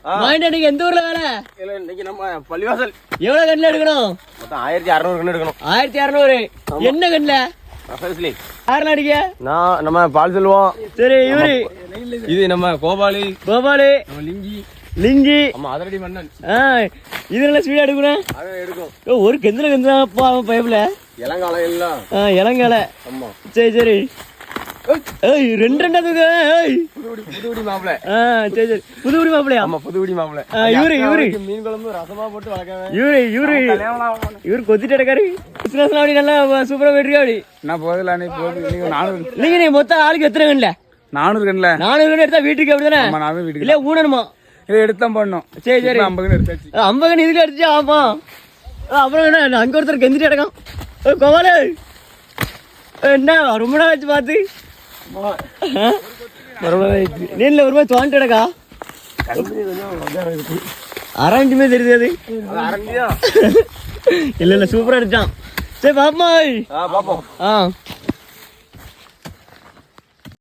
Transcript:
மாயிட்ட எந்த ஊர்ல வேலை? இன்னைக்கு நம்ம பள்ளிவாசல். எவ்வளவு கண்ணில் எடுக்கணும்? மொத்தம் 1600 கண்ணு எடுக்கணும். 1600. என்ன கண்ணில்? யாருன்னு அடிக்க? நான் நம்ம பால் செல்வோம். சரி இவரு இது நம்ம கோபாலி. நம்ம லிங்கி. ஆமா அதரடி மன்னன். இது நல்ல ஸ்பீடா எடுக்கணும். அத எடுக்கும். ஒரு கெந்தில பைப்ல இளங்கால இல்ல. இளங்கால. ஆமா. சரி ரெண்டா தூக்கு. புதுகுடி மாப்பிள. சரி புதுகுடி மாப்பிளையா? ஆமா புதுகுடி மாப்பிள. இவரு மீன் குழம்பு ரசமா போட்டு வளர்க்கவே. இவரு கொத்திட்டு இருக்காரு. பிசினஸ் அப்படி நல்லா சூப்பரா போயிட்டு அப்படி. நான் போதில்ல நீ போது. நீங்க 400. நீங்க நீ மொத்தம் ஆளுக்கு எத்தனை கண்ணில்? 400 கண்ணில். 400 கண்ணு எடுத்தா வீட்டுக்கு அப்படிதானே? ஆமா நான் வீட்டுக்கு. இல்ல ஊனணுமா? இதை எடுத்தான் பண்ணணும். சரி 50 கண்ணு எடுத்தாச்சு. 50 கண்ணு இதுக்கு அடிச்சா. ஆமா அப்புறம் என்ன அங்க ஒருத்தர் கெந்திட்டு இடக்கம். கோவாலே என்ன ரொம்ப நாள் வச்சு பார்த்து நீல ஒரு மாதிரி தோண்டி இடக்கா அரஞ்சுமே தெரியுது. அது அரஞ்சியா? இல்ல சூப்பரா அடிச்சான். சரி பாப்பா. பாப்போம்.